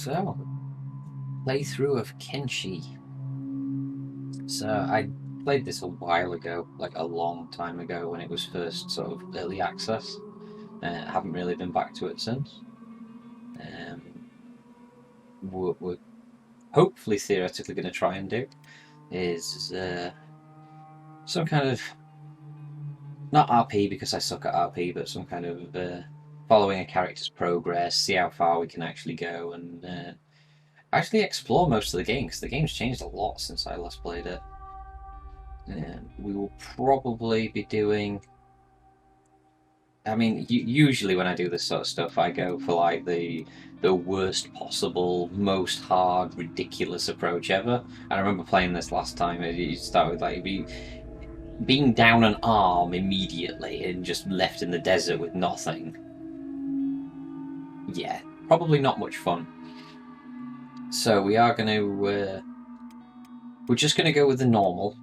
So, playthrough of Kenshi. So, I played this a while ago, like a long time ago when it was first sort of early access. I haven't really been back to it since. Um, we're hopefully theoretically going to try and do is some kind of, not RP because I suck at RP, but some kind of following a character's progress, see how far we can actually go, and actually explore most of the game, because the game's changed a lot since I last played it. We will probably be doing... I mean, usually when I do this sort of stuff, I go for like the worst possible, most hard, ridiculous approach ever. And I remember playing this last time. You start with like being down an arm immediately and just left in the desert with nothing. Yeah, probably not much fun. So we are going to... we're just going to go with the normal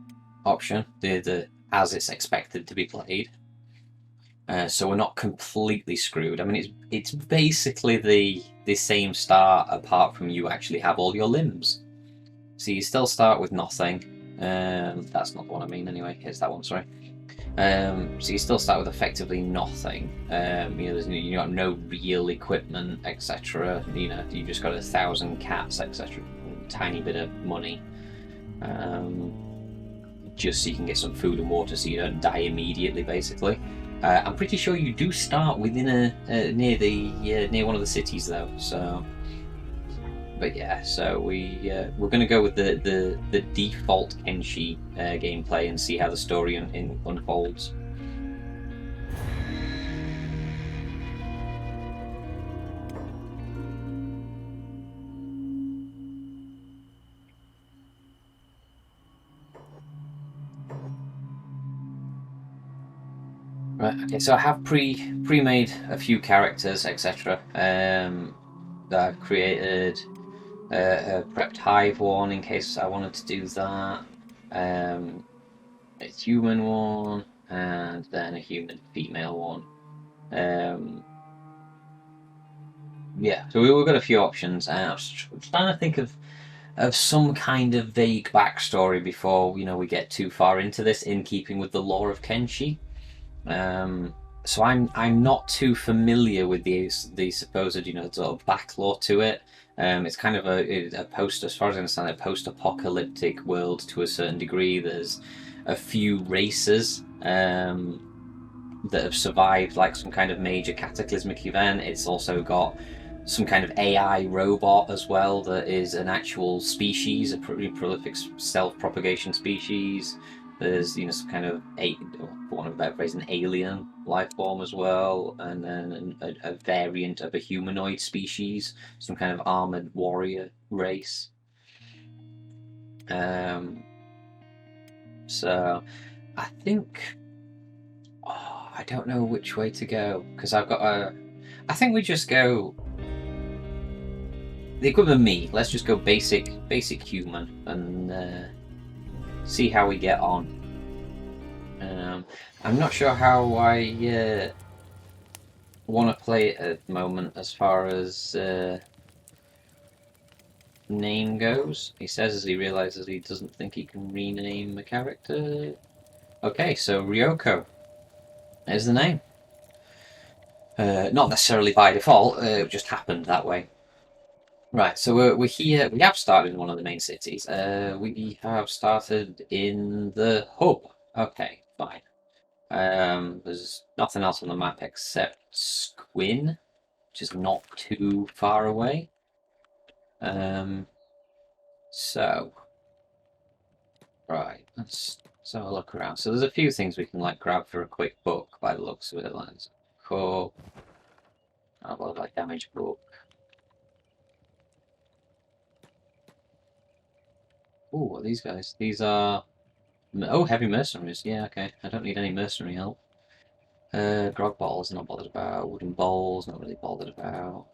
option, the as it's expected to be played. So we're not completely screwed. I mean, it's basically the same start, apart from you actually have all your limbs. So you still start with nothing. That's not the one I mean anyway. It's that one, sorry. So you still start with effectively nothing. You got no real equipment, etc. You just got 1,000 cats, etc. Tiny bit of money. Just so you can get some food and water, so you don't die immediately, basically. I'm pretty sure you do start within near one of the cities though. So, but yeah, so we're going to go with the default Kenshi gameplay and see how the story unfolds. Right. Okay. So I have pre-made a few characters, etc. That I've created. A prepped hive one in case I wanted to do that. A human one, and then a human female one. Yeah, so we've got a few options, and I was trying to think of some kind of vague backstory before we get too far into this, in keeping with the lore of Kenshi. So I'm not too familiar with the supposed sort of back lore to it. It's kind of a post, as far as I understand, a post-apocalyptic world to a certain degree. There's a few races that have survived like some kind of major cataclysmic event. It's also got some kind of AI robot as well that is an actual species, a pretty prolific self-propagation species. There's some kind of, for want of a better phrase, an alien life form as well, and then a variant of a humanoid species, some kind of armored warrior race. So I think, I don't know which way to go, because I've got I think we just go the equivalent of me. Let's just go basic human and see how we get on. I'm not sure how I want to play it at the moment as far as name goes. He says as he realizes he doesn't think he can rename a character. Okay, so Ryoko is the name. Not necessarily by default, it just happened that way. Right, so we're here. We have started in one of the main cities. We have started in the hub. Okay, fine. There's nothing else on the map except Squin, which is not too far away. So, right, let's have a look around. So there's a few things we can like grab for a quick book by the looks of it. Like cup, like damage book. Oh, what are these guys? These are... Oh, heavy mercenaries. Yeah, okay. I don't need any mercenary help. Grog bottles, not bothered about. Wooden bowls, not really bothered about.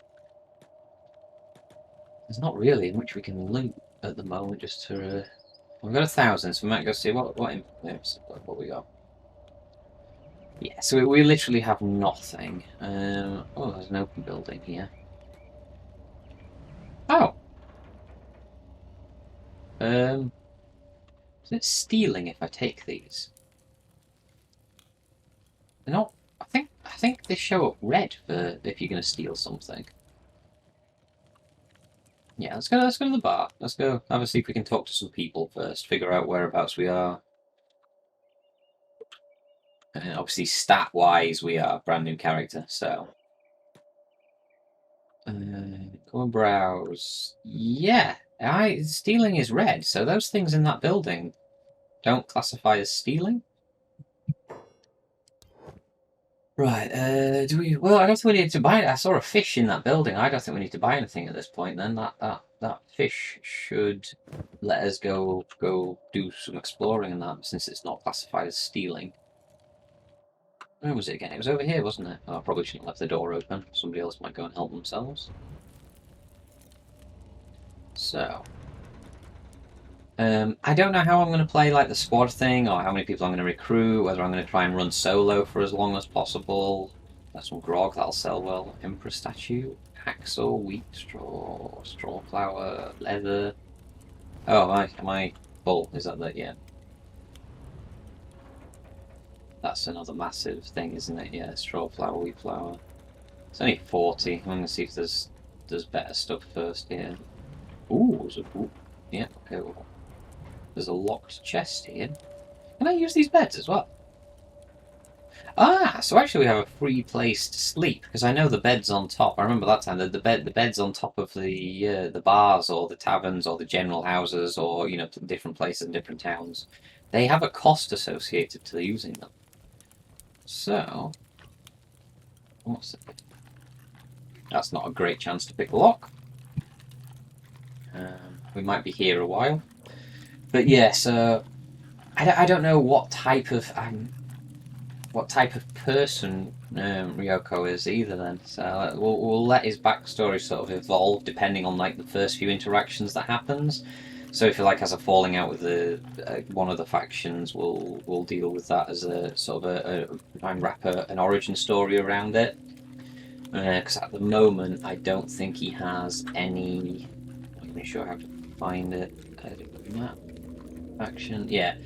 There's not really much we can loot at the moment, just to... We've got 1,000, so we might go see what we got. Yeah, so we literally have nothing. Oh, there's an open building here. Oh. Is it stealing if I take these? They're not. I think they show up red for if you're going to steal something. Yeah, let's go. Let's go to the bar. Let's go. Have a see if we can talk to some people first. Figure out whereabouts we are. And obviously, stat-wise, we are a brand new character. So, go and browse. Yeah, stealing is red. So those things in that building don't classify as stealing. Right, do we... Well, I don't think we need to buy it. I saw a fish in that building. I don't think we need to buy anything at this point, then. That fish should let us go do some exploring in that, since it's not classified as stealing. Where was it again? It was over here, wasn't it? Oh, I probably shouldn't have left the door open. Somebody else might go and help themselves. So... I don't know how I'm going to play like the squad thing, or how many people I'm going to recruit, whether I'm going to try and run solo for as long as possible. That's some grog, that'll sell well. Emperor statue, hacksaw, wheat straw, straw flour, leather. Oh, am I full? Is that? Yeah. That's another massive thing, isn't it? Yeah, straw flour, wheat flour. It's only 40. I'm going to see if there's better stuff first here. Ooh, yeah, okay. Well, there's a locked chest here. Can I use these beds as well? Ah, so actually we have a free place to sleep, because I know the beds on top. I remember that time the beds on top of the bars or the taverns or the general houses, or different places in different towns. They have a cost associated to using them. So, what's it? That's not a great chance to pick a lock. We might be here a while, but yeah. So I don't know what type of person Ryoko is either. Then, so we'll let his backstory sort of evolve depending on like the first few interactions that happens. So if he like has a falling out with the one of the factions, we'll deal with that as a sort of try and wrap an origin story around it. Because at the moment, I don't think he has any. I'm not even sure how to find it. Map faction, yeah.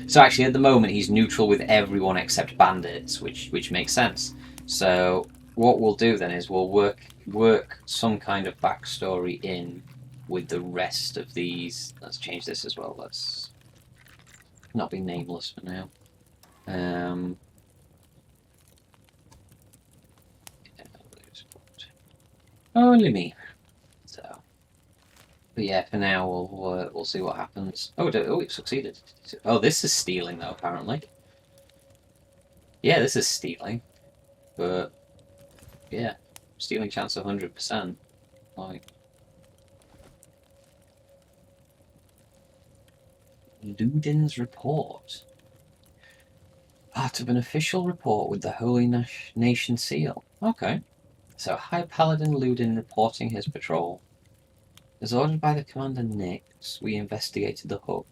So actually, at the moment, he's neutral with everyone except bandits, which makes sense. So what we'll do then is we'll work some kind of backstory in with the rest of these. Let's change this as well. Let's not be nameless for now. Only me. So, but yeah, for now we'll see what happens. Oh, it succeeded. Oh, this is stealing though, apparently. Yeah, this is stealing, but yeah, stealing chance 100%. Like Ludin's report. Part of an official report with the Holy Nation seal. Okay. So High Paladin Ludin reporting his patrol. As ordered by the Commander Nix, we investigated the hub.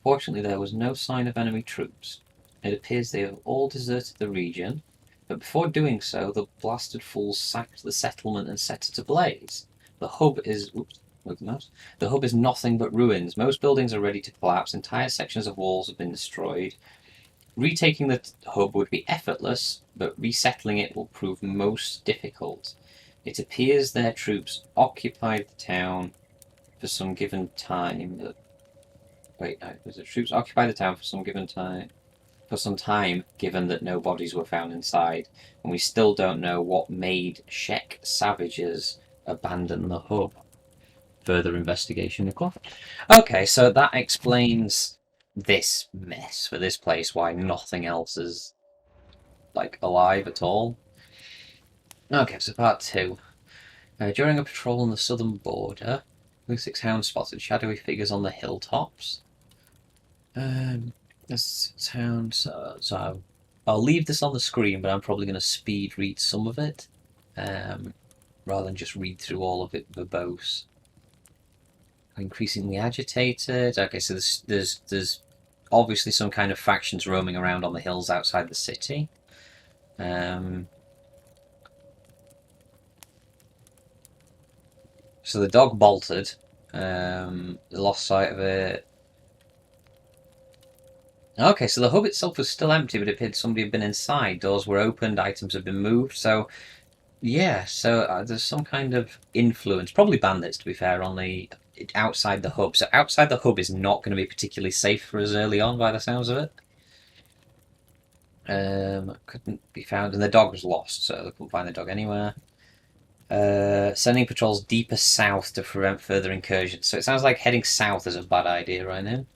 Fortunately, there was no sign of enemy troops. It appears they have all deserted the region, but before doing so, the blasted fools sacked the settlement and set it ablaze. The hub is... Oops, look at that. The hub is nothing but ruins. Most buildings are ready to collapse. Entire sections of walls have been destroyed. Retaking the hub would be effortless, but resettling it will prove most difficult. It appears their troops occupied the town for some given time. Wait, no, the troops occupied the town for some given time. For some time, given that no bodies were found inside, and we still don't know what made Shek savages abandon the hub. Further investigation required. Okay, so that explains this mess for this place, why nothing else is like alive at all. Okay, so part 2. During a patrol on the southern border, Six hounds spotted shadowy figures on the hilltops. This hound, so I'll leave this on the screen, but I'm probably going to speed read some of it, rather than just read through all of it verbose. Increasingly agitated. Okay, so there's obviously some kind of factions roaming around on the hills outside the city. So the dog bolted. Lost sight of it. Okay, so the hub itself was still empty, but it appeared somebody had been inside. Doors were opened, items had been moved. So yeah, so there's some kind of influence, probably bandits to be fair, on the outside the hub. So outside the hub is not going to be particularly safe for us early on, by the sounds of it. Couldn't be found, and the dog was lost, so they couldn't find the dog anywhere. Sending patrols deeper south to prevent further incursions. So it sounds like heading south is a bad idea right now.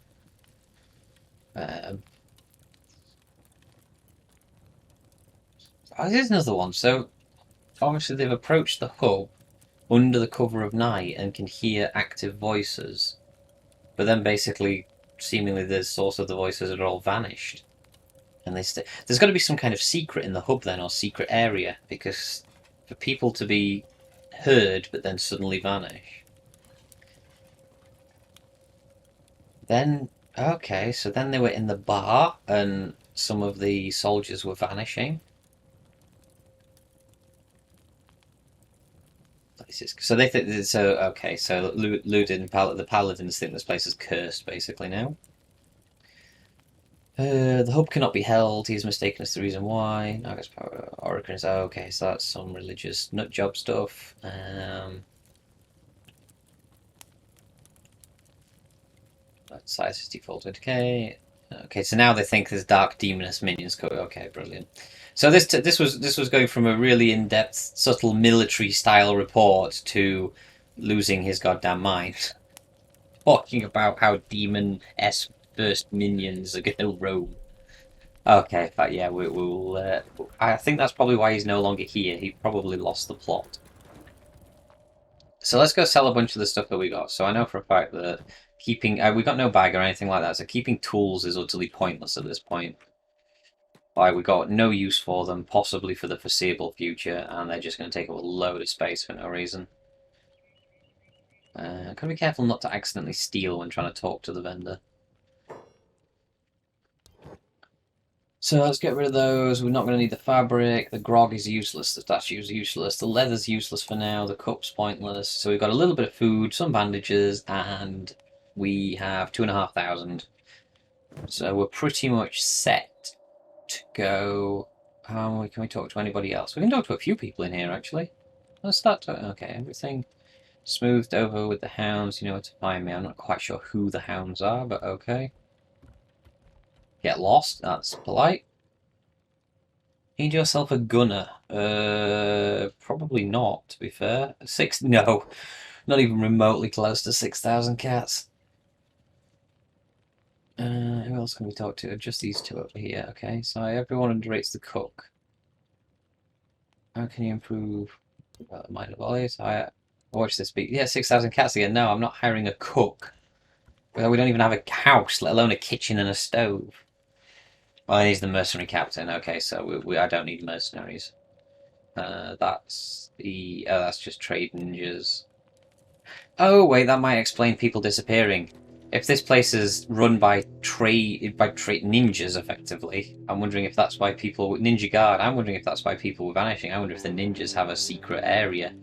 Oh, here's another one. So obviously they've approached the hub under the cover of night and can hear active voices, but then basically, seemingly, the source of the voices had all vanished. And there's got to be some kind of secret in the hub then, or secret area, because for people to be heard but then suddenly vanish. Then, okay, so then they were in the bar and some of the soldiers were vanishing. So they think so. Okay, so Ludin, the paladins think this place is cursed, basically now. The hub cannot be held. He's mistaken as the reason why. I guess Oracle is okay. So that's some religious nut job stuff. Size is default to decay. Okay, so now they think there's dark demoness minions. Okay, brilliant. So this was going from a really in-depth, subtle military style report to losing his goddamn mind, talking about how demon-esque burst minions are going to roam. Okay, but yeah, we'll. I think that's probably why he's no longer here. He probably lost the plot. So let's go sell a bunch of the stuff that we got. So I know for a fact that keeping we got no bag or anything like that. So keeping tools is utterly pointless at this point. Like we got no use for them, possibly for the foreseeable future, and they're just going to take up a load of space for no reason. Gotta be careful not to accidentally steal when trying to talk to the vendor. So let's get rid of those. We're not going to need the fabric. The grog is useless. The statue's useless. The leather's useless for now. The cup's pointless. So we've got a little bit of food, some bandages, and we have 2,500. So we're pretty much set to go. How can we talk to anybody else? We can talk to a few people in here, actually. Let's start to. Okay, everything smoothed over with the hounds. You know where to find me. I'm not quite sure who the hounds are, but okay. Get lost. That's polite. Need yourself a gunner? Probably not, to be fair. No, not even remotely close to 6,000 cats. Who else can we talk to? Just these two over here, okay? So everyone underrates the cook. How can you improve minor volleys? I watch this beat. Yeah, 6,000 cats again. No, I'm not hiring a cook. We don't even have a house, let alone a kitchen and a stove. Well, he's the mercenary captain. Okay, so I don't need mercenaries. That's just trade ninjas. Oh wait, that might explain people disappearing. If this place is run by trade ninjas, effectively, I'm wondering if that's why people ninja guard. I'm wondering if that's why people were vanishing. I wonder if the ninjas have a secret area.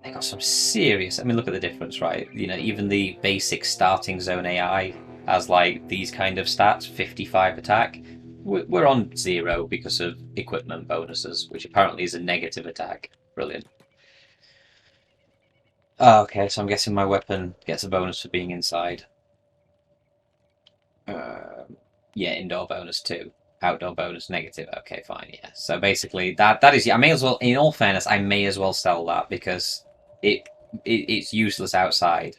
They got some serious. I mean, look at the difference, right? You know, even the basic starting zone AI has like these kind of stats: 55 attack. We're on 0 because of equipment bonuses, which apparently is a negative attack. Brilliant. Oh, okay, so I'm guessing my weapon gets a bonus for being inside. Yeah, indoor bonus too. Outdoor bonus negative. Okay, fine. Yeah. So basically, that is. I may as well. In all fairness, I may as well sell that because it, it's useless outside.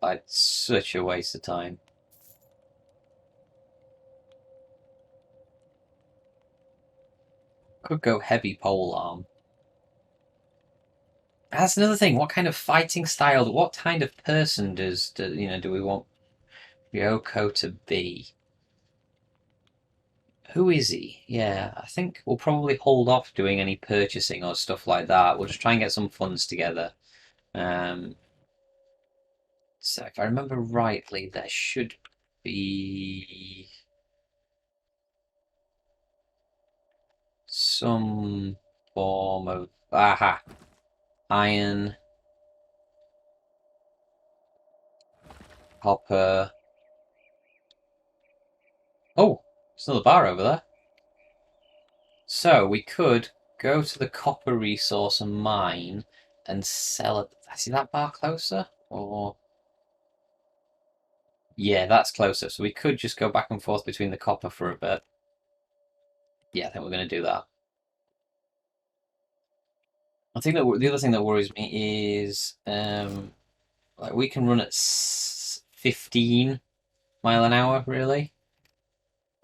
Like such a waste of time. Could go heavy pole arm. That's another thing. What kind of fighting style? What kind of person do we want Ryoko to be? Who is he? Yeah, I think we'll probably hold off doing any purchasing or stuff like that. We'll just try and get some funds together. Um, so if I remember rightly, there should be some form of... Aha! Iron. Copper. Oh! There's another bar over there. So, we could go to the copper resource and mine and sell it. See that bar closer? Or... Yeah, that's closer. So we could just go back and forth between the copper for a bit. Yeah, I think we're going to do that. I think that the other thing that worries me is like we can run at 15 mile an hour, really.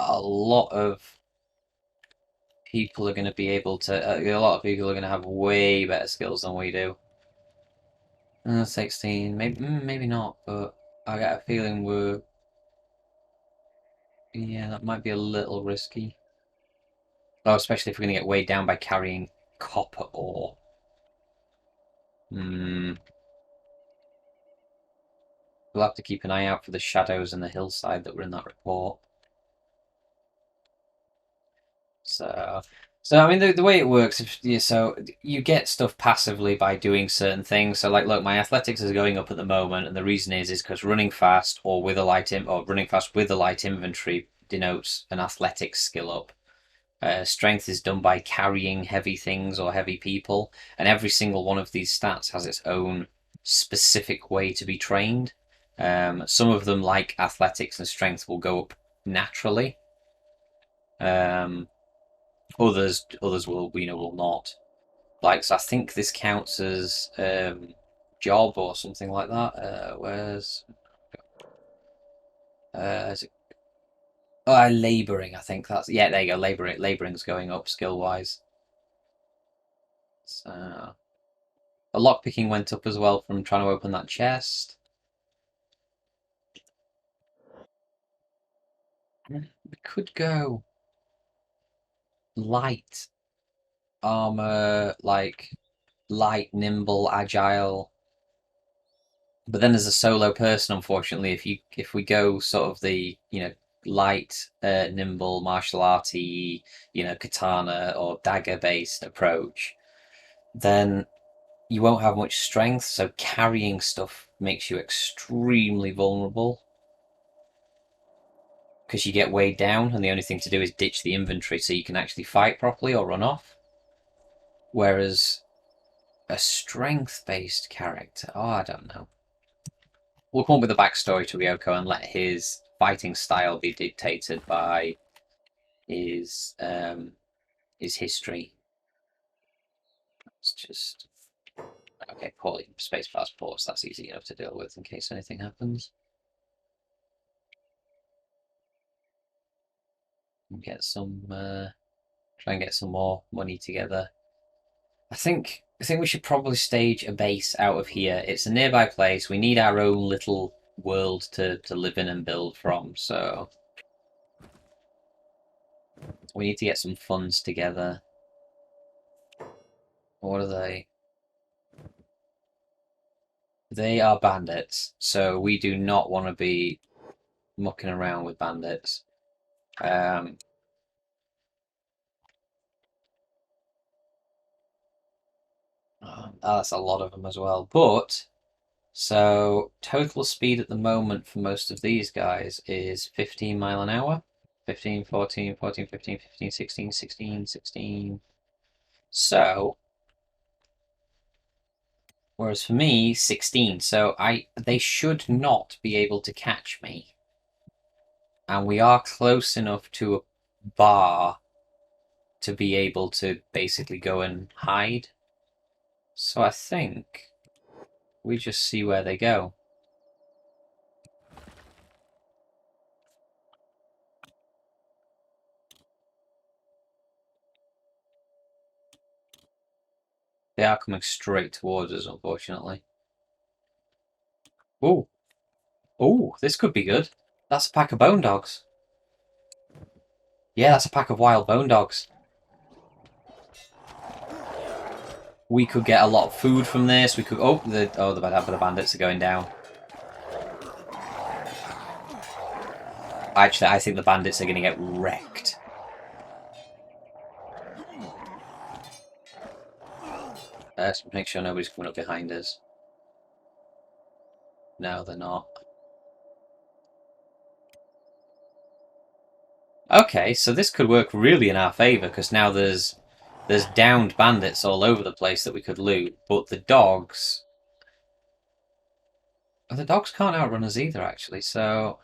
A lot of people are going to be able to. A lot of people are going to have way better skills than we do. 16, maybe not, but I get a feeling we're. Yeah, that might be a little risky. Oh, especially if we're going to get weighed down by carrying copper ore. Hmm. We'll have to keep an eye out for the shadows and the hillside that were in that report. So I mean, the way it works, so you get stuff passively by doing certain things. So, like, look, my athletics is going up at the moment, and the reason is because running fast or with a or running fast with a light inventory denotes an athletics skill up. Strength is done by carrying heavy things or heavy people, and every single one of these stats has its own specific way to be trained. Some of them, like athletics and strength, will go up naturally. Others will not. Like, so I think this counts as job or something like that. Where's is it? Oh, laboring. I think that's there you go. Laboring's going up skill wise. So a lockpicking went up as well from trying to open that chest. We could go light armor, like light, nimble, agile. But then as a solo person, unfortunately, if we go sort of the light, nimble, martial arty, katana or dagger based approach, then you won't have much strength. So carrying stuff makes you extremely vulnerable because you get weighed down, and the only thing to do is ditch the inventory so you can actually fight properly or run off. Whereas a strength based character, I don't know. We'll come up with a backstory to Ryoko and let his fighting style be dictated by his history. It's just okay. Poorly space passports. That's easy enough to deal with in case anything happens. Get some. Try and get some more money together. I think we should probably stage a base out of here. It's a nearby place. We need our own little world to live in and build from. So we need to get some funds together. What are they? They are bandits, so we do not want to be mucking around with bandits. Oh, that's a lot of them as well. But, so total speed at the moment for most of these guys is 15 mile an hour. 15, 14, 14, 15, 15, 16, 16, 16. So, whereas for me, 16. So they should not be able to catch me. And we are close enough to a bar to be able to basically go and hide. So I think we just see where they go. They are coming straight towards us, unfortunately. Oh, oh, this could be good. That's a pack of bone dogs. Yeah, that's a pack of wild bone dogs. We could get a lot of food from this. We could. The bandits are going down. Actually, I think the bandits are going to get wrecked. Let's make sure nobody's coming up behind us. No, they're not. Okay, so this could work really in our favour, because now there's downed bandits all over the place that we could loot, but the dogs... The dogs can't outrun us either, actually, so...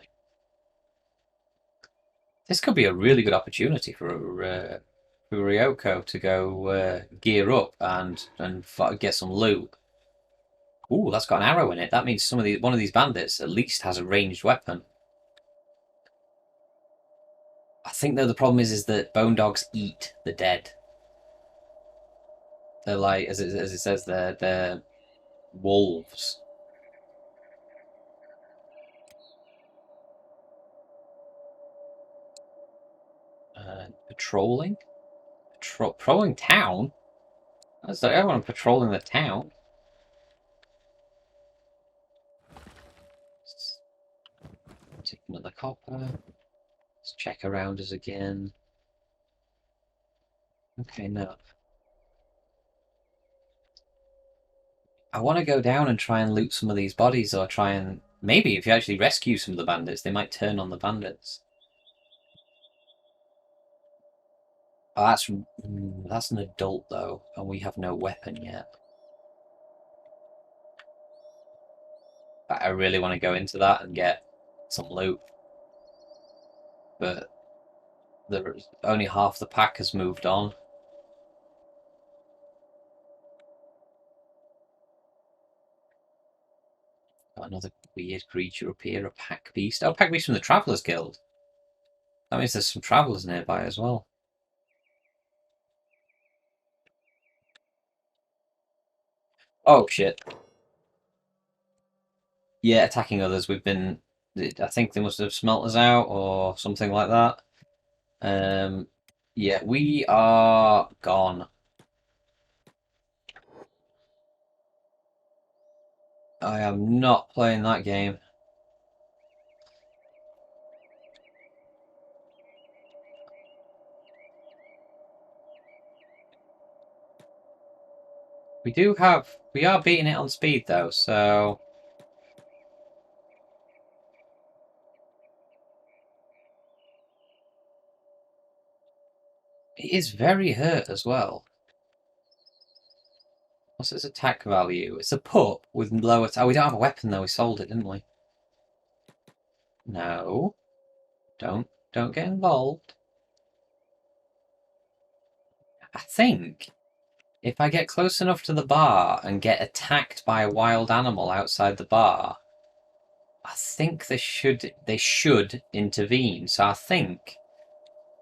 This could be a really good opportunity for Ryoko to go gear up and get some loot. Ooh, that's got an arrow in it. That means one of these bandits at least has a ranged weapon. I think though the problem is that bone dogs eat the dead. They're like, as it says, they're wolves. Patrolling? Patrolling town? That's like everyone patrolling the town. Take another copper. Let's check around us again. Okay, no. I want to go down and try and loot some of these bodies, or try and... Maybe if you actually rescue some of the bandits, they might turn on the bandits. Oh, that's an adult, though, and we have no weapon yet. But I really want to go into that and get some loot. But only half the pack has moved on. Got another weird creature up here, a pack beast. Oh, pack beast from the Travelers Guild. That means there's some travelers nearby as well. Oh, shit. Yeah, attacking others. I think they must have smelt us out or something like that. Yeah, we are gone. I am not playing that game. We are beating it on speed though, so... It is very hurt as well. What's its attack value? It's a pup with lower... Oh, we don't have a weapon though, we sold it, didn't we? No. Don't get involved. I think if I get close enough to the bar and get attacked by a wild animal outside the bar, I think they should intervene. So I think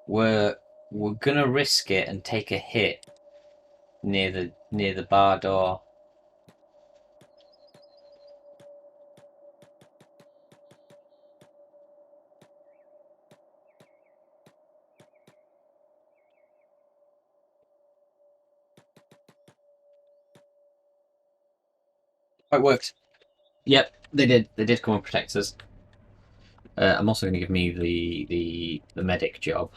we're gonna risk it and take a hit near the bar door. Oh, it worked. Yep, they did. They did come and protect us. I'm also going to give me the medic job.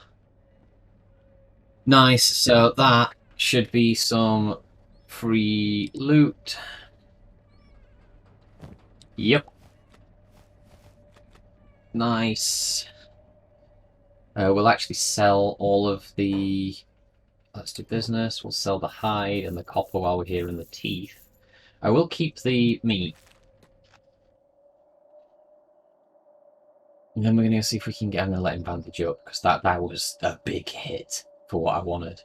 Nice. So that should be some free loot. Yep. Nice. We'll actually sell all of the... Let's do business. We'll sell the hide and the copper while we're here and the teeth. I will keep the meat. And then we're going to see if we can get... I'm going to let him bandage up, because that was a big hit for what I wanted.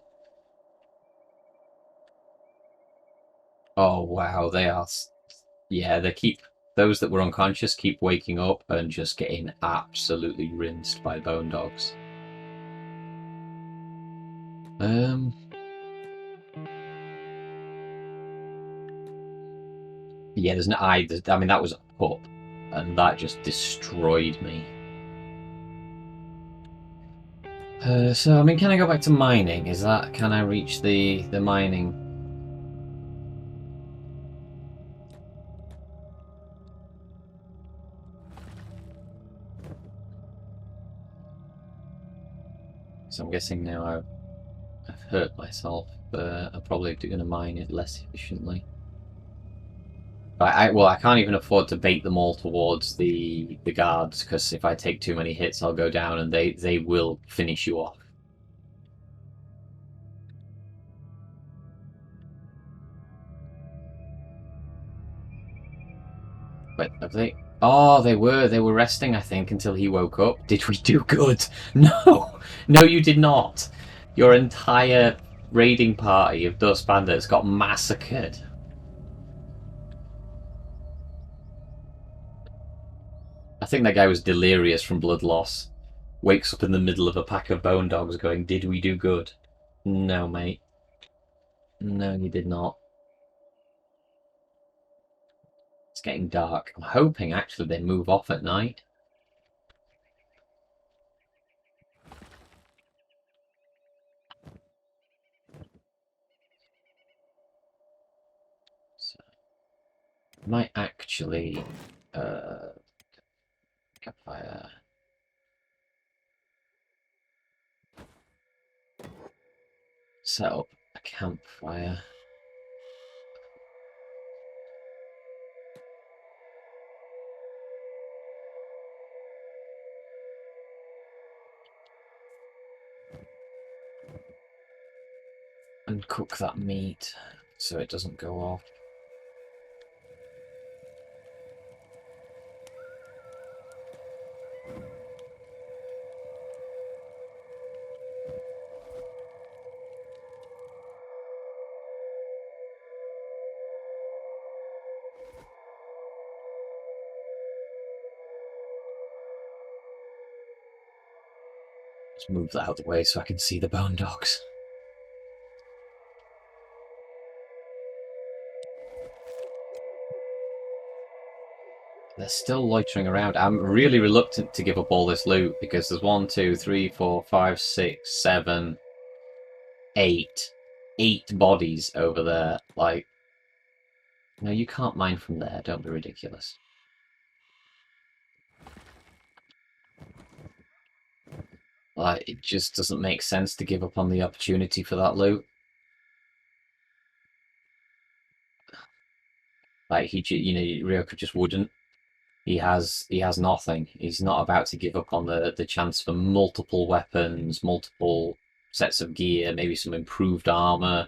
Oh, wow. They are... Yeah, those that were unconscious keep waking up and just getting absolutely rinsed by bone dogs. Yeah, there's no... I mean, that was a pup, and that just destroyed me. So, I mean, can I go back to mining? Can I reach the mining? So I'm guessing now I've hurt myself. I'm probably going to mine it less efficiently. I can't even afford to bait them all towards the guards, because if I take too many hits, I'll go down and they will finish you off. Wait, have they? Oh, they were resting, I think, until he woke up. Did we do good? No, no, you did not. Your entire raiding party of Dust Bandits got massacred. I think that guy was delirious from blood loss. Wakes up in the middle of a pack of bone dogs going, "Did we do good?" No, mate. No, you did not. It's getting dark. I'm hoping, actually, they move off at night. So, I might actually... campfire... set up a campfire. And cook that meat so it doesn't go off. Let's move that out of the way so I can see the bone dogs. They're still loitering around. I'm really reluctant to give up all this loot because there's 1, 2, 3, 4, 5, 6, 7, 8. 8 bodies over there. Like, no, you can't mine from there. Don't be ridiculous. Like, it just doesn't make sense to give up on the opportunity for that loot. Like, Ryoko just wouldn't. He has nothing. He's not about to give up on the chance for multiple weapons, multiple sets of gear, maybe some improved armor.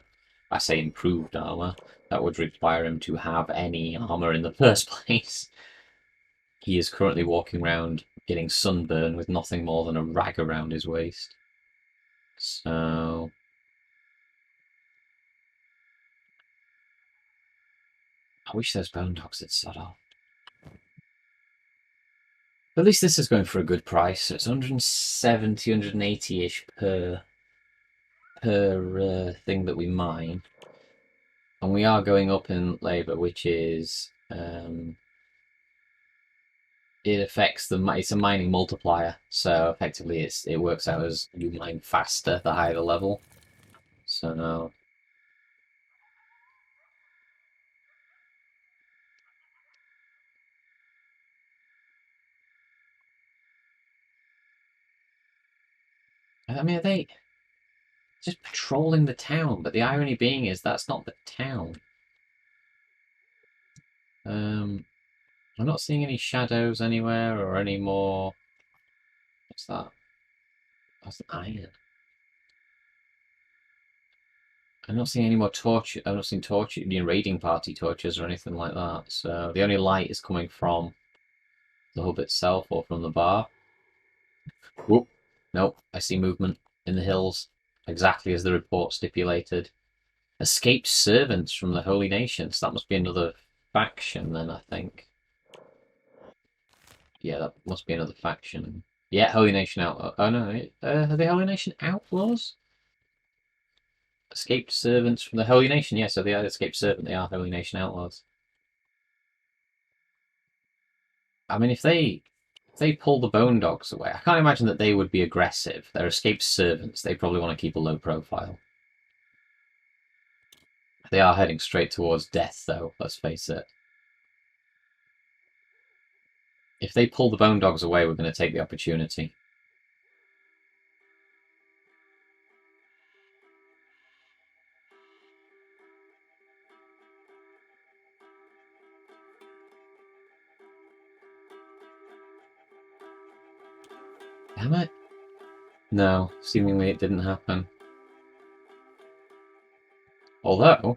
I say improved armor. That would require him to have any armor in the first place. He is currently walking around getting sunburn with nothing more than a rag around his waist. So I wish those bone dogs had sod off. At least this is going for a good price. So it's 170, 180-ish per thing that we mine. And we are going up in labour, which is... it affects it's a mining multiplier. So effectively it works out as you mine faster the higher the level. So now... I mean, are they just patrolling the town? But the irony being is that's not the town. I'm not seeing any shadows anywhere or any more... What's that? That's an iron. I'm not seeing any more torch. I'm not seeing torch, raiding party torches or anything like that. So the only light is coming from the hub itself or from the bar. Whoop. Nope, I see movement in the hills, exactly as the report stipulated. Escaped servants from the Holy Nations. That must be another faction then, I think. Yeah, that must be another faction. Yeah, Holy Nation Outlaws. Oh no, are they Holy Nation Outlaws? Escaped servants from the Holy Nation. Yeah, so they are escaped servant. They are Holy Nation Outlaws. I mean, if they pull the bone dogs away, I can't imagine that they would be aggressive. They're escaped servants. They probably want to keep a low profile. They are heading straight towards death, though, let's face it. If they pull the bone dogs away, we're going to take the opportunity. Damn it. No, seemingly it didn't happen. Although,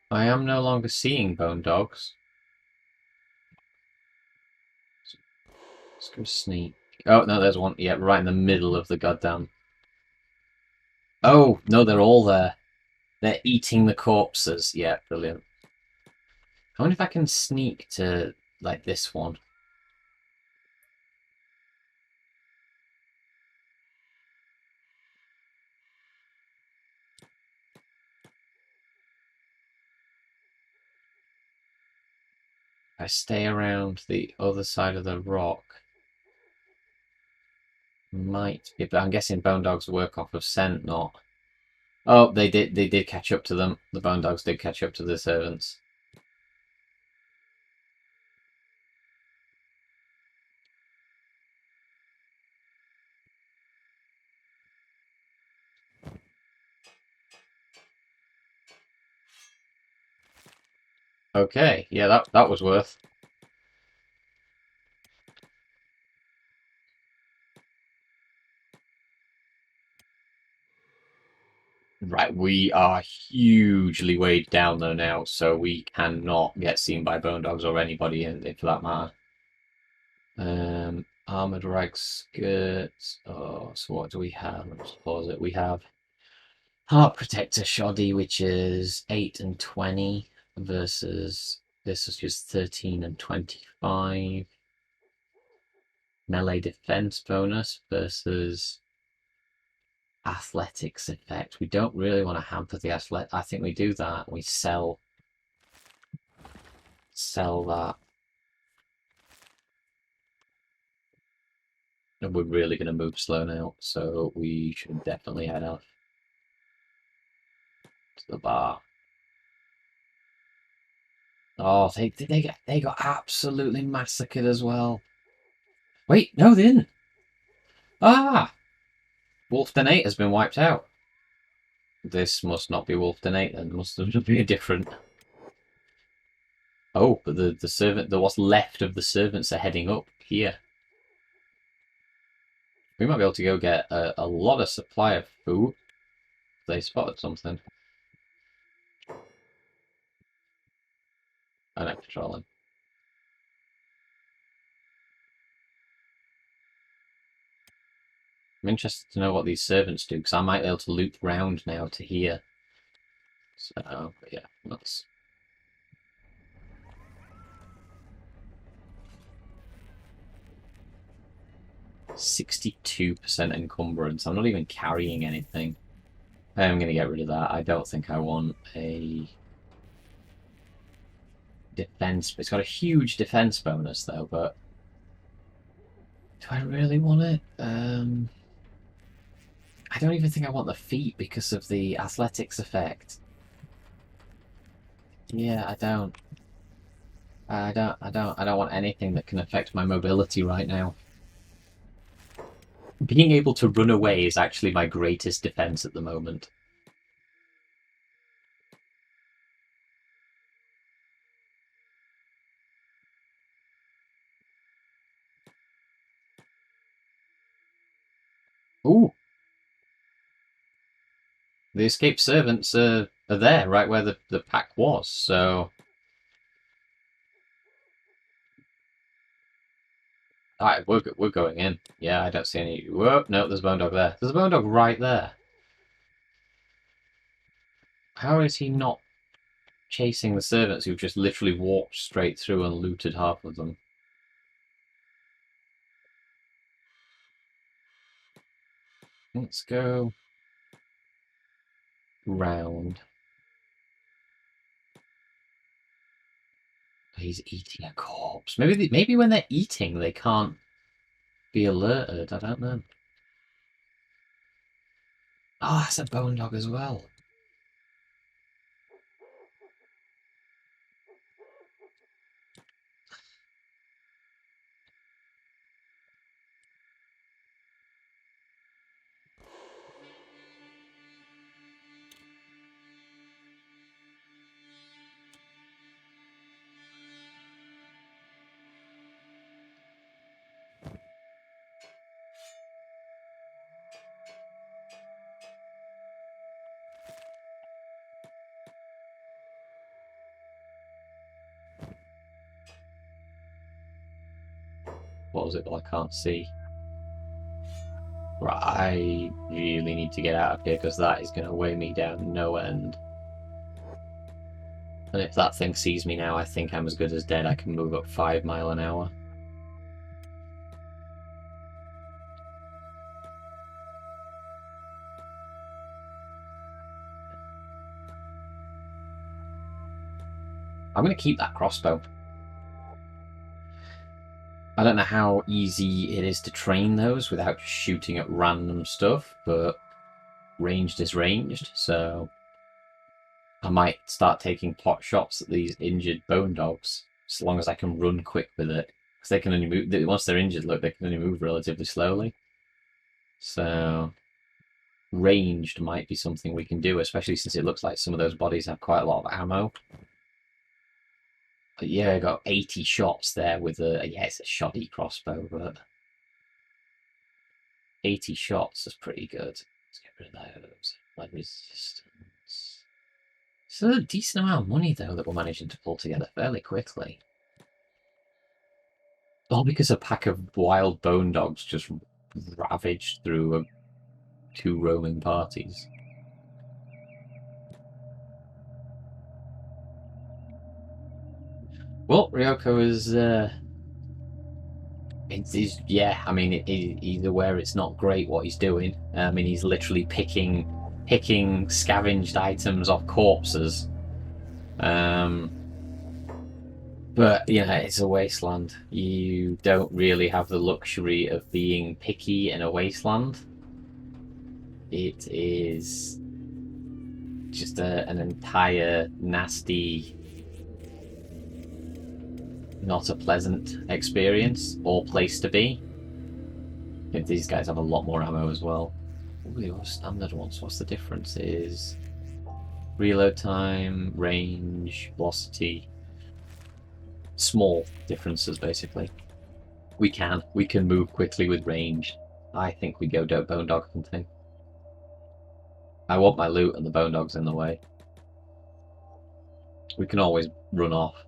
I am no longer seeing bone dogs. Let's go sneak. Oh, no, there's one. Yeah, right in the middle of the goddamn... Oh, no, they're all there. They're eating the corpses. Yeah, brilliant. I wonder if I can sneak to, like, this one. If I stay around the other side of the rock, might be, but I'm guessing bone dogs work off of scent, not... Oh, they did catch up to them. The bone dogs did catch up to the servants. Okay, yeah, that was worth. Right, we are hugely weighed down though now, so we cannot get seen by bone dogs or anybody for that matter. Armored rag skirts. Oh, so what do we have? Let's pause it. We have heart protector shoddy, which is 8 and 20 versus this is just 13 and 25. Melee defense bonus versus athletics effect. We don't really want to hamper the athletic. I think we do that. We sell that. And we're really going to move slow now, so we should definitely head off to the bar. Oh, they got absolutely massacred as well. Wait, no, they didn't. Ah, Wolfden 8 has been wiped out. This must not be Wolfden 8 then. Must be a different. Oh, but the servant, what's left of the servants are heading up here. We might be able to go get a lot of supply of food. They spotted something. I know, patrolling. I'm interested to know what these servants do, because I might be able to loop round now to here. So, yeah, that's... "62% encumbrance. I'm not even carrying anything. I'm going to get rid of that. I don't think I want a defense. It's got a huge defense bonus, though, but do I really want it? I don't even think I want the feet because of the athletics effect. Yeah, I don't. I don't want anything that can affect my mobility right now. Being able to run away is actually my greatest defense at the moment. Ooh, the escaped servants are there, right where the pack was, so... Alright, we're going in. Yeah, I don't see any... Whoa, no, there's a bone dog there. There's a bone dog right there. How is he not chasing the servants who've just literally walked straight through and looted half of them? Let's go round. He's eating a corpse. Maybe when they're eating, they can't be alerted. I don't know. Oh, that's a bone dog as well. but I can't see. Right, I really need to get out of here because that is going to weigh me down no end. And if that thing sees me now, I think I'm as good as dead. I can move up 5 miles an hour. I'm going to keep that crossbow. I don't know how easy it is to train those without just shooting at random stuff, but ranged is ranged, so I might start taking pot shots at these injured bone dogs, so long as I can run quick with it. Because they can only move, once they're injured, look, they can only move relatively slowly. So ranged might be something we can do, especially since it looks like some of those bodies have quite a lot of ammo. But yeah, I got 80 shots there with a, yeah, it's a shoddy crossbow, but 80 shots is pretty good. Let's get rid of those. Lead resistance. It's a decent amount of money, though, that we're managing to pull together fairly quickly. All because a pack of wild bone dogs just ravaged through 2 roaming parties. Well, Ryoko is, yeah, I mean, he's aware it's not great what he's doing. I mean, he's literally picking scavenged items off corpses. But, you know, it's a wasteland. You don't really have the luxury of being picky in a wasteland. It is just an entire nasty, not a pleasant experience or place to be. If these guys have a lot more ammo as well. Ooh, standard ones. What's the difference? Is reload time, range, velocity. Small differences, basically. We can move quickly with range. I think we go bone dog hunting. I want my loot and the bone dog's in the way. We can always run off.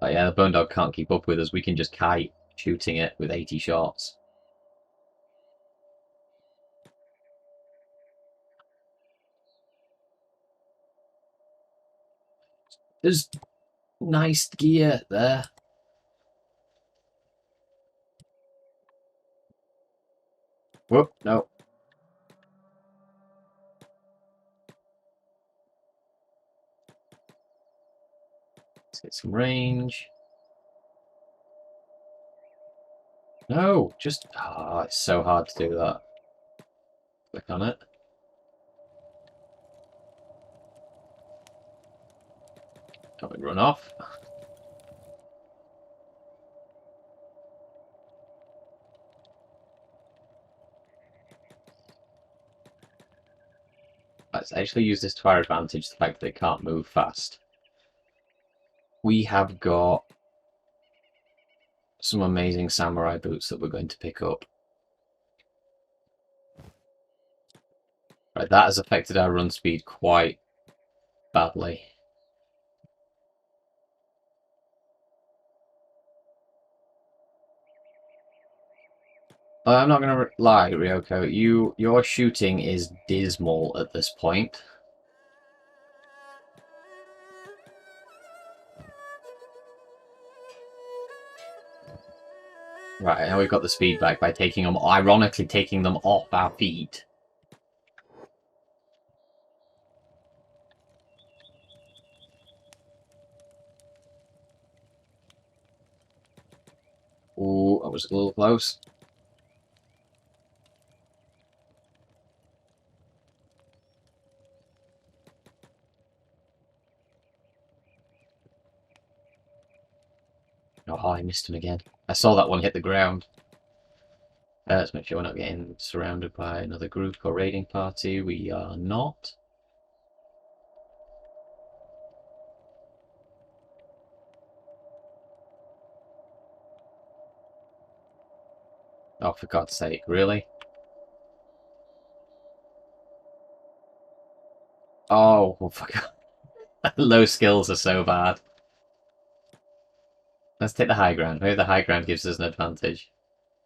But yeah, the bone dog can't keep up with us. We can just kite shooting it with 80 shots. There's nice gear there. Whoop, no. Let's get some range. No, just... Ah, it's so hard to do that. Click on it. Can't we run off? Let's actually use this to our advantage, the fact that they can't move fast. We have got some amazing samurai boots that we're going to pick up. Right, that has affected our run speed quite badly. I'm not going to lie, Ryoko. Your shooting is dismal at this point. Right, now we've got the speed back by taking them, ironically taking them off our feet. Ooh, that was a little close. Oh, I missed him again. I saw that one hit the ground. Let's make sure we're not getting surrounded by another group or raiding party. We are not. Oh, for God's sake, really? Oh, well, for God. Low skills are so bad. Let's take the high ground. Maybe the high ground gives us an advantage.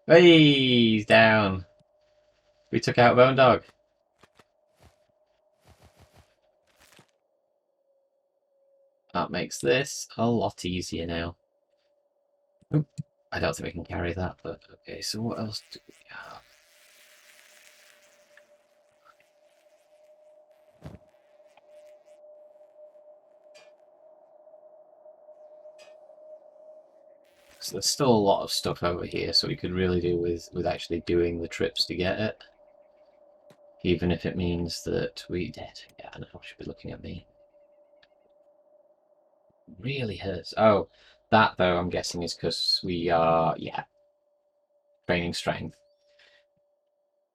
Hey, he's down. We took out Bone Dog. That makes this a lot easier now. Oop. I don't think we can carry that, but okay, so what else do we have? So there's still a lot of stuff over here, so we could really do with actually doing the trips to get it. Even if it means that we did. Yeah, I know, I should be looking at me. Really hurts. Oh, that though, I'm guessing is because we are, yeah, training strength.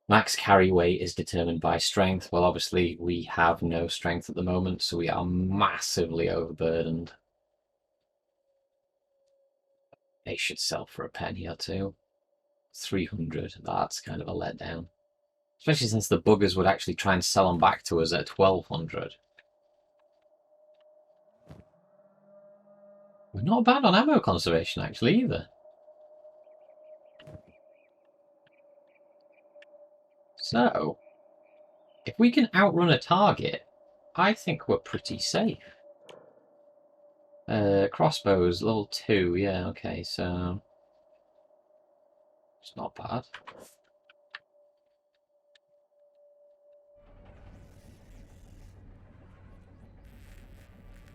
Max carry weight is determined by strength. Well, obviously, we have no strength at the moment, so we are massively overburdened. They should sell for a penny or two. 300, that's kind of a letdown. Especially since the buggers would actually try and sell them back to us at 1200. We're not bad on ammo conservation, actually, either. So, if we can outrun a target, I think we're pretty safe. Crossbows, level 2, yeah, okay, so... It's not bad.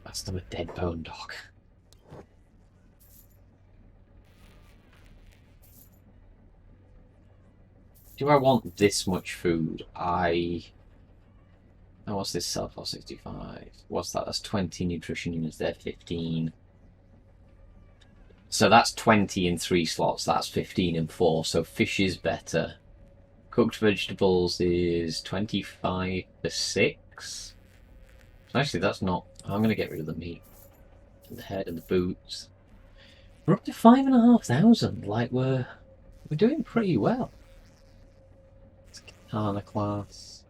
That's still a dead bone dog. Do I want this much food? Oh, what's this sell for? 65. What's that? That's 20 nutrition units. They're 15. So that's 20 in 3 slots. That's 15 in 4. So fish is better. Cooked vegetables is 25 for 6. So actually, that's not... I'm going to get rid of the meat. And the head and the boots. We're up to 5,500. Like, we're doing pretty well. It's Katana class.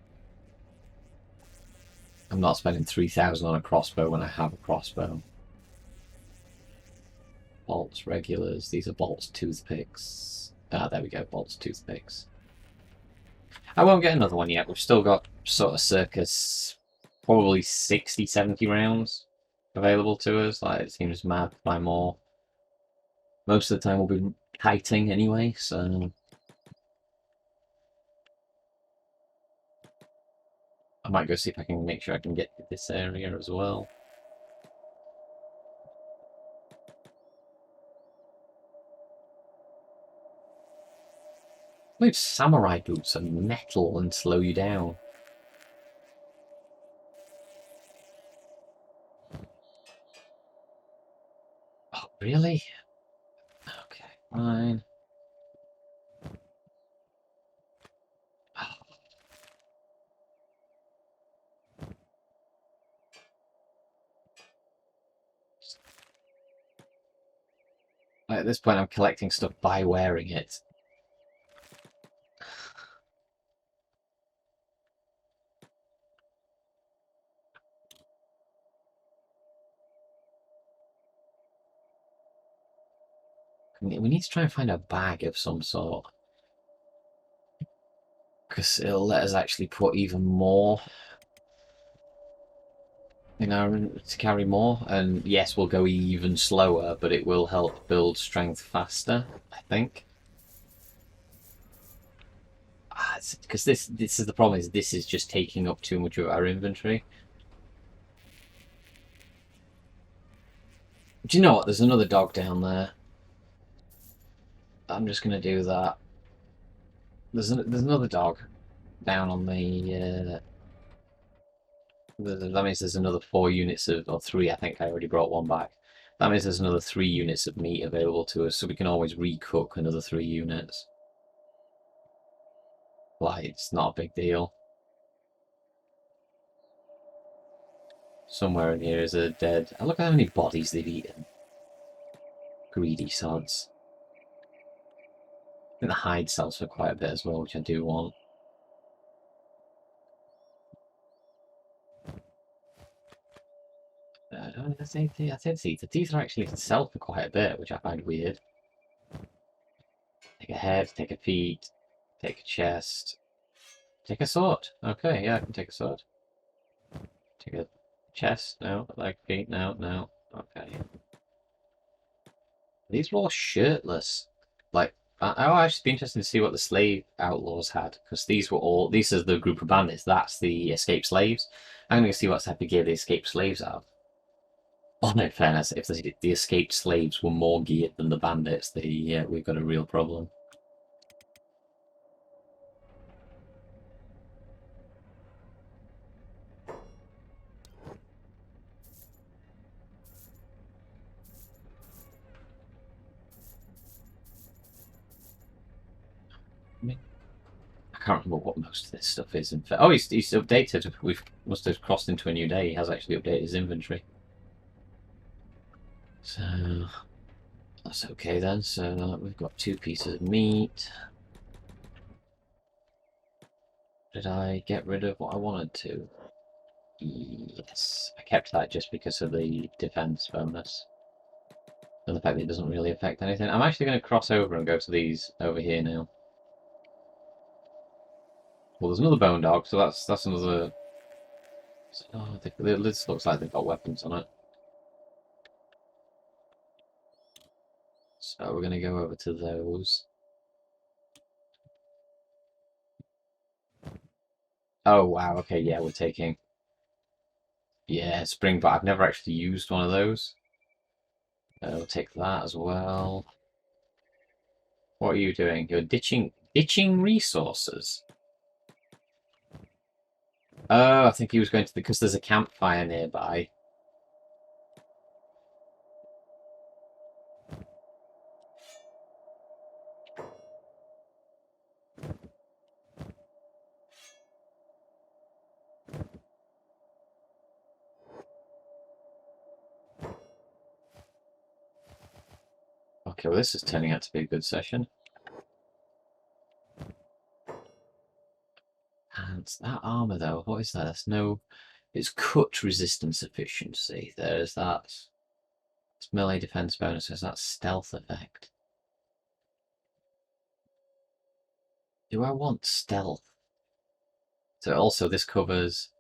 I'm not spending 3,000 on a crossbow when I have a crossbow. Bolts regulars. These are bolts toothpicks. Ah, there we go. Bolts toothpicks. I won't get another one yet. We've still got sort of circa probably 60, 70 rounds available to us. Like, it seems mad to buy more. Most of the time we'll be kiting anyway, so... I might go see if I can make sure I can get to this area as well. I believe samurai boots are metal and slow you down. Oh, really? Okay, fine. Like, at this point, I'm collecting stuff by wearing it. We need to try and find a bag of some sort. Because it'll let us actually put even more in our to carry more. And yes, we'll go even slower, but it will help build strength faster, I think. Because this is the problem, is this is just taking up too much of our inventory. Do you know what? There's another dog down there. I'm just going to do that. There's another dog down on the... that means there's another 4 units of... Or 3, I think I already brought one back. That means there's another 3 units of meat available to us, so we can always recook another 3 units. Like, it's not a big deal. Somewhere in here is a dead... Oh, look at how many bodies they've eaten. Greedy sods. I think the hide sells for quite a bit as well, which I do want. I think the teeth are actually sell for quite a bit, which I find weird. Take a head, take a feet, take a chest, take a sword. Okay, yeah, I can take a sword. Take a chest, no. Like feet, no, no. Okay. These were all shirtless. Like, I'll actually be interested to see what the slave outlaws had, because these are the group of bandits. That's the escaped slaves. I'm going to see what type of gear the escaped slaves have. Oh, no, fairness, if the escaped slaves were more geared than the bandits, we've got a real problem. I can't remember what most of this stuff is. In fact, oh, he's updated. We must have crossed into a new day. He has actually updated his inventory. So that's okay then. So we've got 2 pieces of meat. Did I get rid of what I wanted to? Yes, I kept that just because of the defense bonus. And the fact that it doesn't really affect anything. I'm actually going to cross over and go to these over here now. Well, there's another bone dog, so that's another... Oh, this looks like they've got weapons on it. So we're going to go over to those. Oh, wow, okay, yeah, we're taking... Yeah, spring, but I've never actually used one of those. We'll take that as well. What are you doing? You're ditching resources. Oh, I think he was going to because there's a campfire nearby. Okay, well this is turning out to be a good session. And that armor though, what is that? That's no... It's cut resistance efficiency. There's that. It's melee defense bonus. There's that stealth effect. Do I want stealth? So also this covers...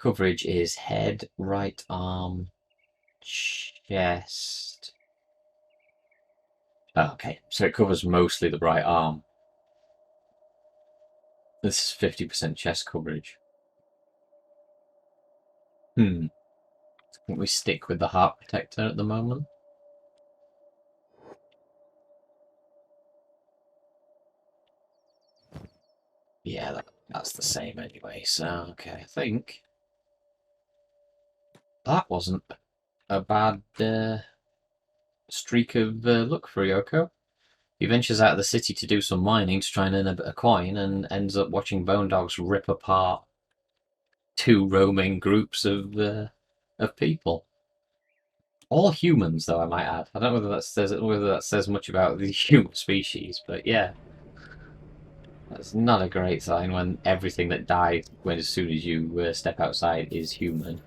Coverage is head, right arm, chest... Oh, okay, so it covers mostly the right arm. This is 50% chest coverage. I think we stick with the heart protector at the moment. Yeah, that's the same anyway, so okay, I think that wasn't a bad streak of luck for Ryoko. He ventures out of the city to do some mining to try and earn a bit of coin and ends up watching bone dogs rip apart 2 roaming groups of people. All humans, though, I might add. I don't know whether that says much about the human species, but yeah. That's not a great sign when everything that died as soon as you step outside is human.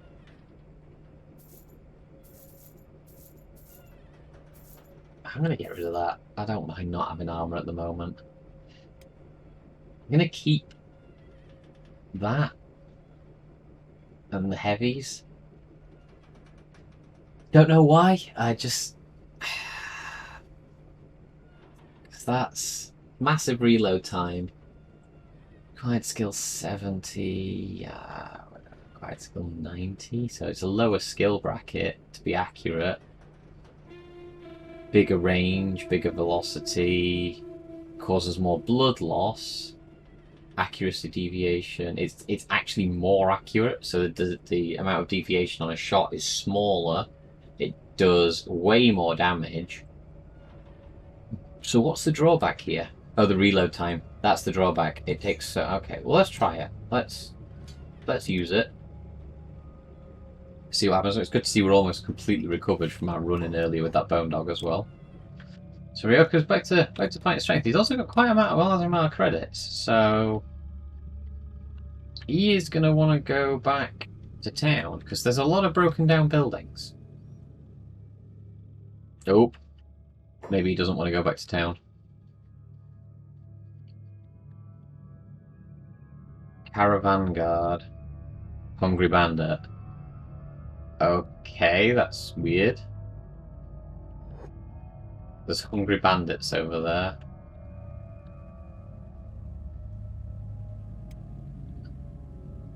I'm going to get rid of that. I don't mind not having armor at the moment. I'm going to keep that and the heavies. Don't know why. I just... That's massive reload time. Quiet skill 70. Quiet skill 90. So it's a lower skill bracket to be accurate. Bigger range, bigger velocity, causes more blood loss, accuracy deviation. It's actually more accurate, so the amount of deviation on a shot is smaller. It does way more damage. So what's the drawback here? Oh, the reload time. That's the drawback. It takes... okay, well, let's try it. Let's use it. See what happens. It's good to see we're almost completely recovered from our run-in earlier with that bone dog as well. So Ryoko's back to fight strength. He's also got quite a large amount of credits, so he is going to want to go back to town? Because there's a lot of broken down buildings. Oh, maybe he doesn't want to go back to town. Caravan guard. Hungry bandit. Okay, that's weird. There's hungry bandits over there.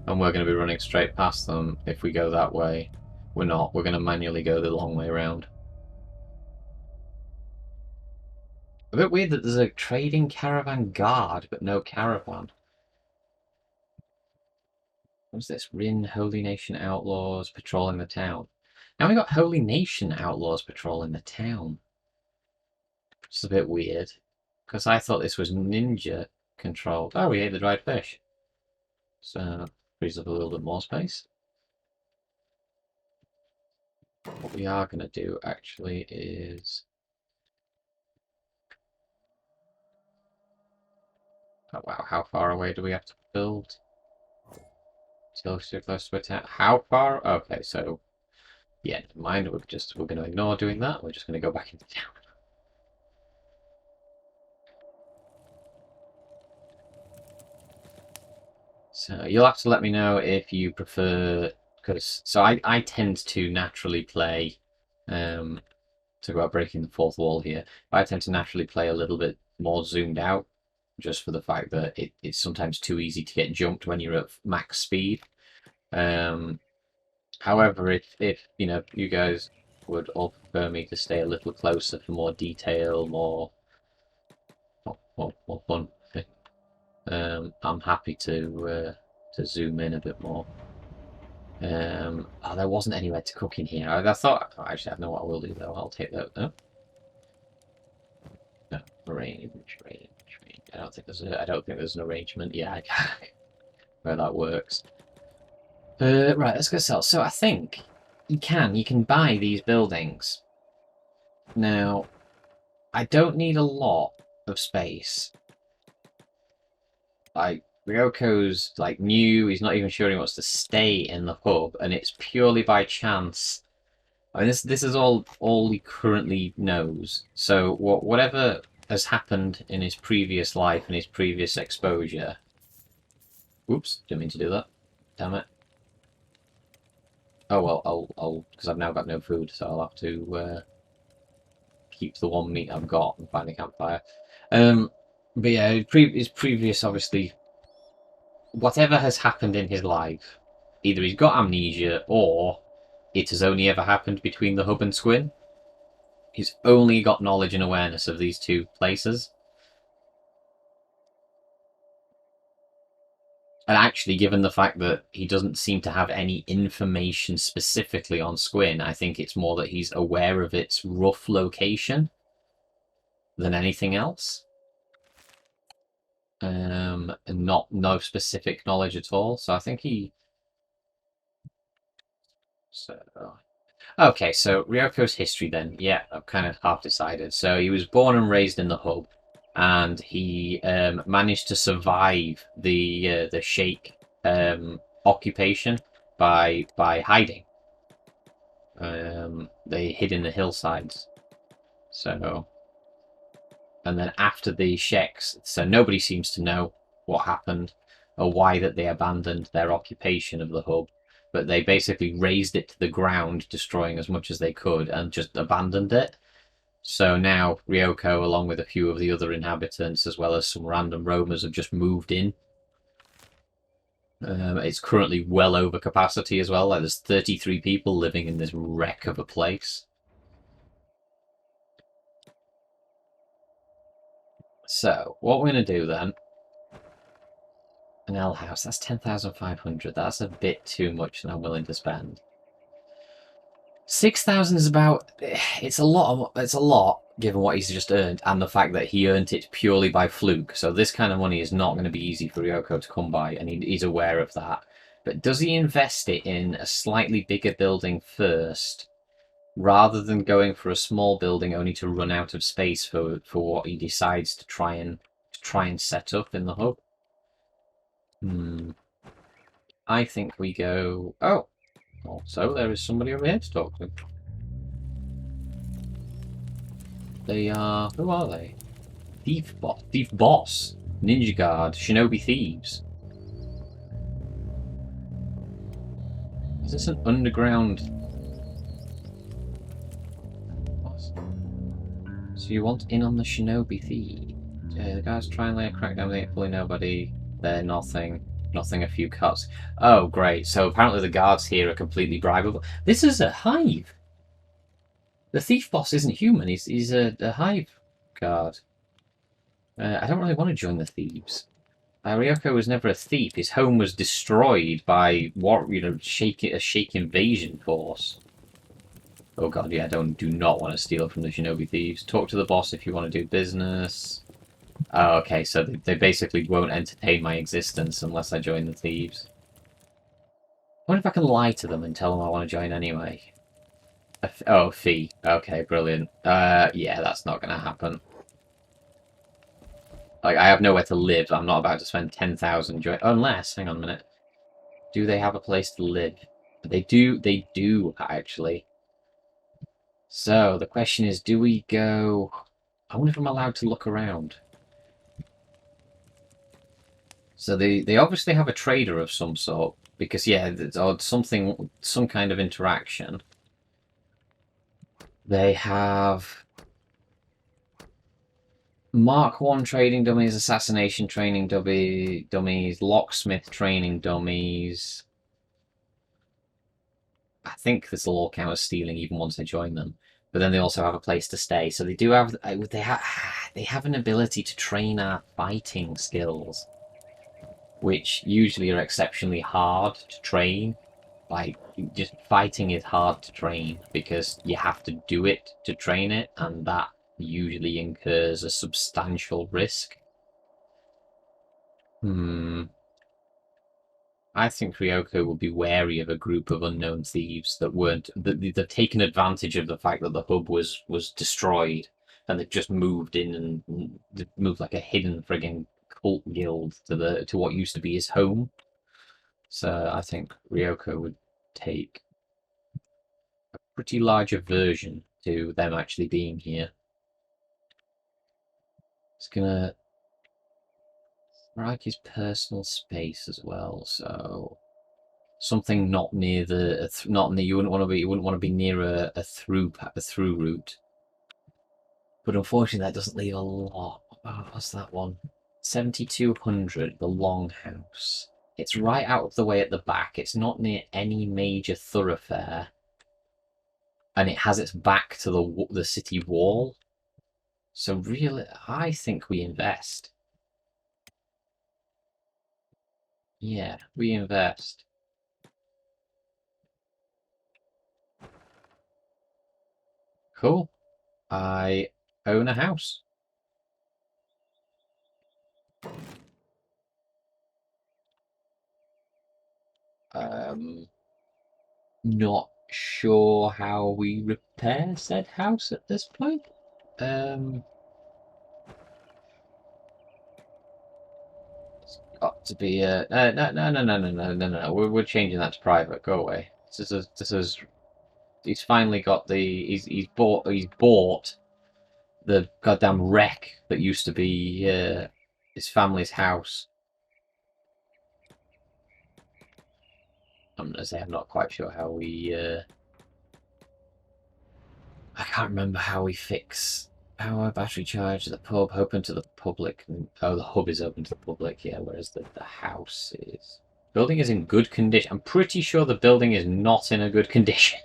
And we're going to be running straight past them if we go that way. We're not. We're going to manually go the long way around. A bit weird that there's a trading caravan guard, but no caravan. What's this? Rin Holy Nation Outlaws patrolling the town. Now we got Holy Nation Outlaws patrolling the town. It's a bit weird. Because I thought this was ninja controlled. Oh, we ate the dried fish. So, frees up a little bit more space. What we are going to do, actually, is... Oh, wow, how far away do we have to build? Still too close to a town. How far? Okay, so... Yeah, never mind. We're going to ignore doing that. We're just going to go back into town. So you'll have to let me know if you prefer, because I tend to naturally play, talk about breaking the fourth wall here. I tend to naturally play a little bit more zoomed out, just for the fact that it's sometimes too easy to get jumped when you're at max speed. However, if you know you guys would all prefer me to stay a little closer for more detail, more fun. I'm happy to zoom in a bit more. Oh, there wasn't anywhere to cook in here. I thought. Oh, actually, I know what I will do though. I'll take that. Oh. No, range. I don't think there's an arrangement. Yeah, where that works. Right, let's go sell. So I think you can buy these buildings. Now, I don't need a lot of space. Like, Ryoko's like new, he's not even sure he wants to stay in the hub, and it's purely by chance. I mean, this is all he currently knows. So whatever has happened in his previous life and his previous exposure. Oops, didn't mean to do that. Damn it. Oh well, I'll because I've now got no food, so I'll have to keep the one meat I've got and find a campfire. But yeah, his previous, obviously, whatever has happened in his life, either he's got amnesia or it has only ever happened between the hub and Squin. He's only got knowledge and awareness of these two places. And actually, given the fact that he doesn't seem to have any information specifically on Squin, I think it's more that he's aware of its rough location than anything else. And no specific knowledge at all. So I think he... Okay, so Ryoko's history then. Yeah, I've kind of half decided. So he was born and raised in the hub, and he managed to survive the shek occupation by hiding. They hid in the hillsides. So, and then after the sheks, so nobody seems to know what happened or why that they abandoned their occupation of the hub. But they basically razed it to the ground, destroying as much as they could, and just abandoned it. So now Ryoko, along with a few of the other inhabitants, as well as some random roamers, have just moved in. It's currently well over capacity as well. Like, there's 33 people living in this wreck of a place. So, what we're going to do then... An L house, that's 10,500. That's a bit too much than I'm willing to spend. 6,000 is about... It's a lot, given what he's just earned, and the fact that he earned it purely by fluke. So this kind of money is not going to be easy for Ryoko to come by, and he's aware of that. But does he invest it in a slightly bigger building first, rather than going for a small building only to run out of space for what he decides to try and set up in the hub? I think we go... Oh, Also, there is somebody over here to talk to. They are... Who are they? Thief Boss. Ninja Guard. Shinobi Thieves. Is this an underground... What? So you want in on the Shinobi Thieves? The guys try and lay a crackdown, they ain't fully nobody. They're nothing. Nothing, a few cuts. Oh, great. So apparently the guards here are completely bribable. This is a hive. The thief boss isn't human. He's a hive guard. I don't really want to join the thieves. Ryoko was never a thief. His home was destroyed by what a shake invasion force. Oh god, yeah, do not want to steal from the Shinobi thieves. Talk to the boss if you want to do business. Oh, okay, so they basically won't entertain my existence unless I join the thieves. I wonder if I can lie to them and tell them I want to join anyway. Oh, fee. Okay, brilliant. Yeah, that's not going to happen. Like, I have nowhere to live. I'm not about to spend 10,000 unless, hang on a minute. Do they have a place to live? They do, actually. So, the question is, do we go... I wonder if I'm allowed to look around. So they obviously have a trader of some sort, because, yeah, or some kind of interaction. They have... Mark 1 trading dummies, assassination training dummies, locksmith training dummies. I think this will all count as stealing even once I join them. But then they also have a place to stay. So they do have they have an ability to train our fighting skills, which usually are exceptionally hard to train. Like, just fighting is hard to train because you have to do it to train it, and that usually incurs a substantial risk. I think Ryoko would be wary of a group of unknown thieves that they've taken advantage of the fact that the hub was destroyed, and they've just moved in and moved like a hidden frigging cult guild to what used to be his home. So I think Ryoko would take a pretty large aversion to them actually being here. It's gonna like his personal space as well, so something not near not near. You wouldn't want to be near a through route. But unfortunately, that doesn't leave a lot. Oh, what's that one? 7,200. The Longhouse. It's right out of the way at the back. It's not near any major thoroughfare, and it has its back to the city wall. So really, I think we invest. Yeah, we invest. Cool. I own a house. Not sure how we repair said house at this point. It's got to be no. We're changing that to private. Go away. He's finally got he's bought the goddamn wreck that used to be his family's house. I'm gonna say I'm not quite sure how we. I can't remember how we fix power, battery charge, the pub, open to the public. Oh, the hub is open to the public, yeah, whereas the house is. Building is in good condition. I'm pretty sure the building is not in a good condition.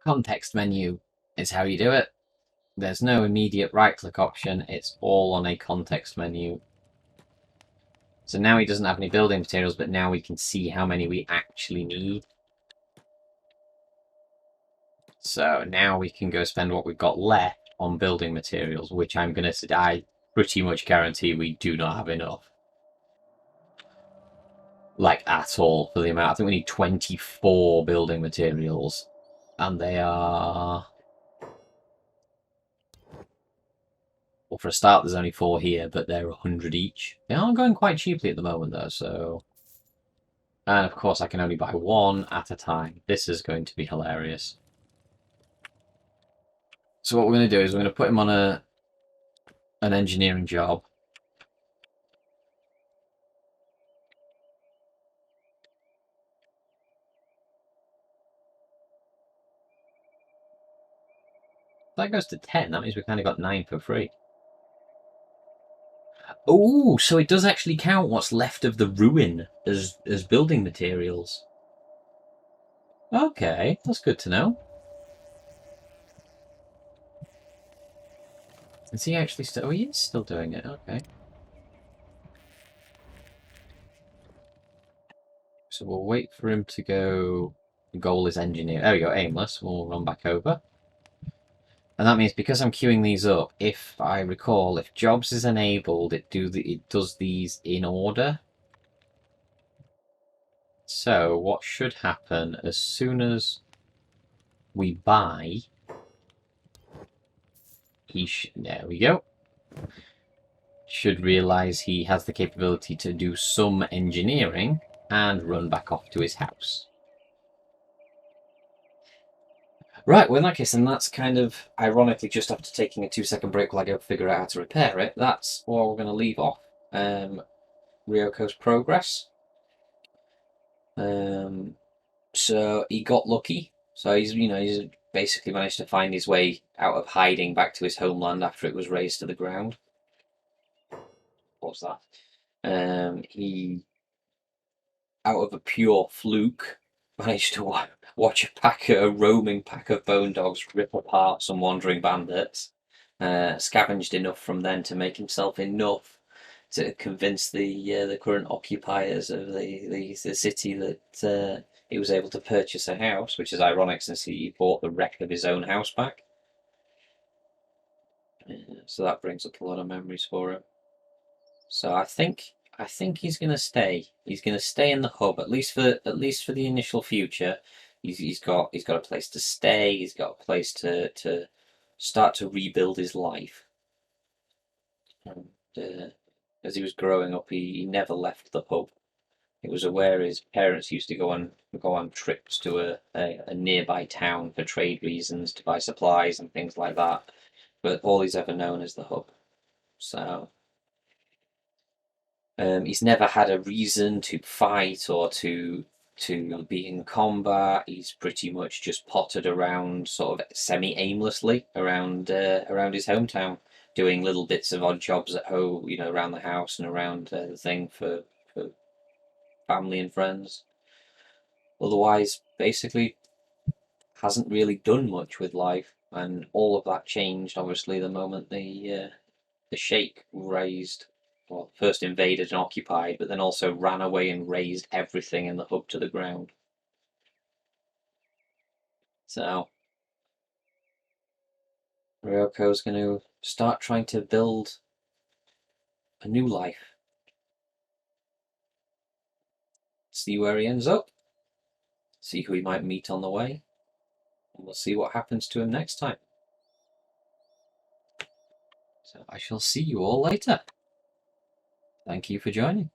Context menu is how you do it. There's no immediate right-click option. It's all on a context menu. So now he doesn't have any building materials, but now we can see how many we actually need. So now we can go spend what we've got left on building materials, which I'm going to say I pretty much guarantee we do not have enough. Like, at all, for the amount. I think we need 24 building materials. And they are... Well, for a start, there's only 4 here, but they're 100 each. They are going quite cheaply at the moment, though, so... And, of course, I can only buy 1 at a time. This is going to be hilarious. So what we're going to do is we're going to put him on an engineering job. That goes to 10. That means we kind of got 9 for free. Oh, so it does actually count what's left of the ruin as building materials. Okay, that's good to know. Is he actually still... Oh, he is still doing it. Okay. So we'll wait for him to go... Goal is engineer. There we go, aimless. We'll run back over. And that means because I'm queuing these up, if I recall, if jobs is enabled, it does these in order. So what should happen as soon as we buy, there we go. Should realise he has the capability to do some engineering and run back off to his house. Right, well in that case, then that's kind of ironically just after taking a 2-second break while I go figure out how to repair it. That's where we're going to leave off. Ryoko's progress. So he got lucky. So he's basically managed to find his way out of hiding back to his homeland after it was razed to the ground. What's that? He, out of a pure fluke, managed to watch a roaming pack of bone dogs rip apart some wandering bandits. Scavenged enough from then to make himself enough to convince the current occupiers of the city that he was able to purchase a house, which is ironic since he bought the wreck of his own house back. So that brings up a lot of memories for him. So I think he's going to stay. He's going to stay in the hub at least for the initial future. He's got a place to stay. He's got a place to start to rebuild his life. And as he was growing up, he never left the hub. It was where his parents used to go on trips to a nearby town for trade reasons, to buy supplies and things like that. But all he's ever known is the hub. So he's never had a reason to fight or to be in combat. He's pretty much just pottered around, sort of semi-aimlessly around his hometown, doing little bits of odd jobs at home, around the house and around the thing for family and friends. Otherwise, basically, hasn't really done much with life, and all of that changed obviously the moment the sheik raised, well, first invaded and occupied, but then also ran away and razed everything in the hub to the ground. So Ryoko's going to start trying to build a new life. See where he ends up. See who he might meet on the way. And we'll see what happens to him next time. So I shall see you all later. Thank you for joining.